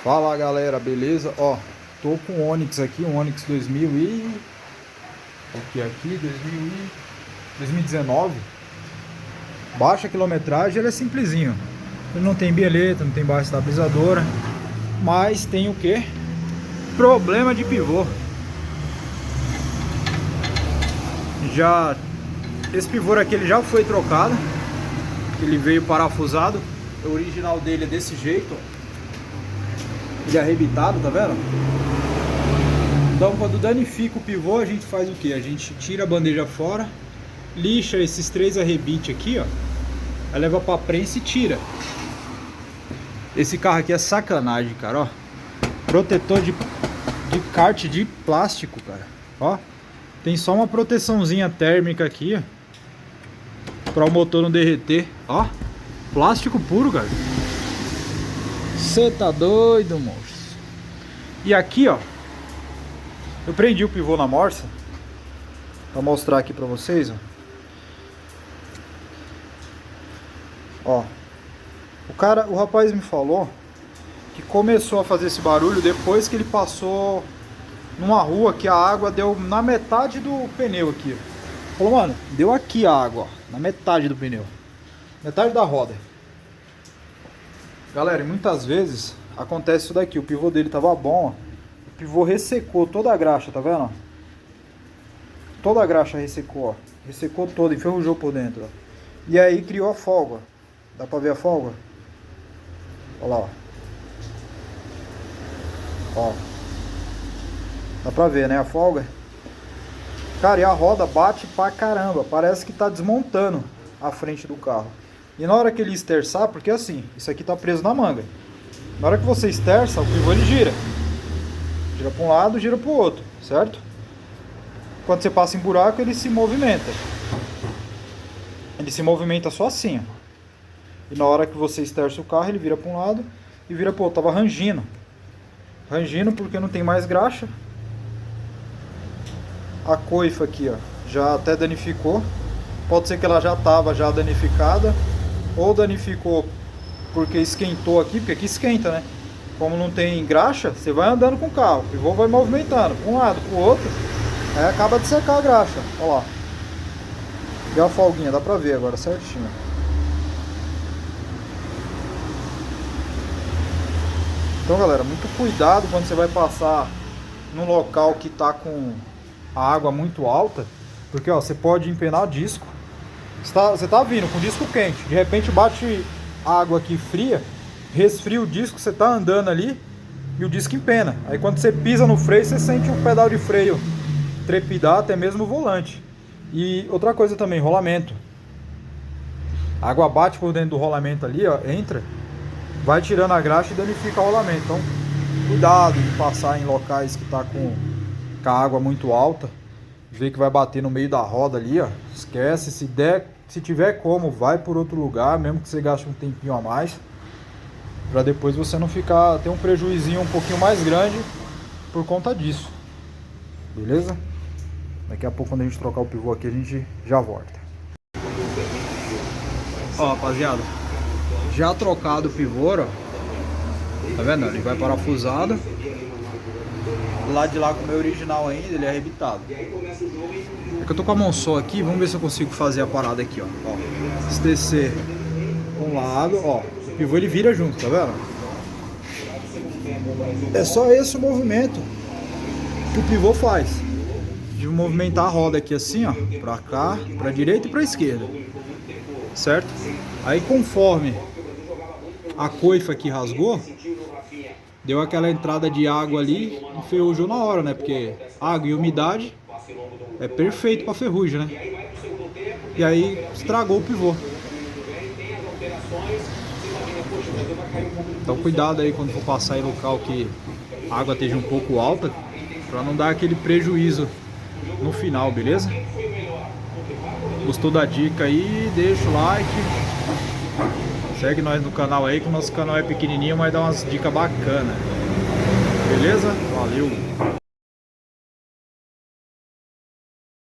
Fala galera, beleza? Ó, tô com o Onix aqui, um Onix 2000 e... o que aqui? 2019. Baixa quilometragem, ele é simplesinho. Ele não tem bieleta, não tem barra estabilizadora, mas tem o que? Problema de pivô. Esse pivô aqui ele já foi trocado. Ele veio parafusado. O original dele é desse jeito, ó. Ele é arrebitado, tá vendo? Então quando danifica o pivô, a gente faz o que? A gente tira a bandeja fora, lixa esses três arrebites aqui, ó. Aí leva pra prensa e tira. Esse carro aqui é sacanagem, cara, ó. Protetor de kart de plástico, cara. Ó, tem só uma proteçãozinha térmica aqui, ó, pra o motor não derreter. Ó, plástico puro, cara. Você tá doido, moço? E aqui, ó, eu prendi o pivô na morsa pra mostrar aqui pra vocês, ó. O rapaz me falou que começou a fazer esse barulho depois que ele passou numa rua que a água deu na metade do pneu aqui. Falou, mano, deu aqui a água, ó, na metade do pneu, metade da roda. Galera, e muitas vezes acontece isso daqui. O pivô dele tava bom, ó. O pivô ressecou toda a graxa, tá vendo? Toda a graxa ressecou, ó. Ressecou toda, enferrujou por dentro, ó. E aí criou a folga. Dá pra ver a folga? Olha lá, ó. Ó. Dá pra ver, né, a folga? Cara, e a roda bate pra caramba. Parece que tá desmontando a frente do carro. E na hora que ele esterçar, porque assim, isso aqui tá preso na manga. Na hora que você esterça, o pivô ele gira. Gira para um lado, gira para o outro, certo? Quando você passa em buraco, ele se movimenta. Ele se movimenta só assim, ó. E na hora que você esterça o carro, ele vira para um lado e vira para o outro. Tava rangindo. Rangindo porque não tem mais graxa. A coifa aqui, ó, já até danificou. Pode ser que ela já estava já danificada, ou danificou porque esquentou aqui, porque aqui esquenta, né? Como não tem graxa, você vai andando com o carro, o pivô vai movimentando para um lado, para o outro, aí acaba de secar a graxa. Olha lá. E a folguinha, dá pra ver agora certinho. Então galera, muito cuidado quando você vai passar num local que tá com a água muito alta, porque ó, você pode empenar o disco. Você tá vindo com o disco quente, de repente bate água aqui fria, resfria o disco, você tá andando ali e o disco empena. Aí quando você pisa no freio, você sente o pedal de freio trepidar, até mesmo o volante. E outra coisa também, rolamento. A água bate por dentro do rolamento ali, ó, entra, vai tirando a graxa e danifica o rolamento. Então, cuidado de passar em locais que tá com a água muito alta. Vê que vai bater no meio da roda ali, ó. Esquece, se tiver como, vai por outro lugar, mesmo que você gaste um tempinho a mais, para depois você não ter um prejuízinho um pouquinho mais grande por conta disso. Beleza? Daqui a pouco, quando a gente trocar o pivô aqui, a gente já volta. Ó, rapaziada, já trocado o pivô, ó. Tá vendo? Ele vai parafusado. Lá de lá com o meu original ainda, ele é arrebitado. É que eu tô com a mão só aqui, vamos ver se eu consigo fazer a parada aqui, ó. Se descer um lado, ó, o pivô ele vira junto, tá vendo? É só esse o movimento que o pivô faz. De movimentar a roda aqui assim, ó, pra cá, pra direita e pra esquerda. Certo? Aí conforme a coifa aqui rasgou, deu aquela entrada de água ali, enferrujou na hora, né? Porque água e umidade é perfeito para ferrugem, né? E aí estragou o pivô. Então cuidado aí quando for passar em local que a água esteja um pouco alta, para não dar aquele prejuízo no final, beleza? Gostou da dica aí? Deixa o like. Segue nós no canal aí, que o nosso canal é pequenininho, mas dá umas dicas bacanas. Beleza? Valeu!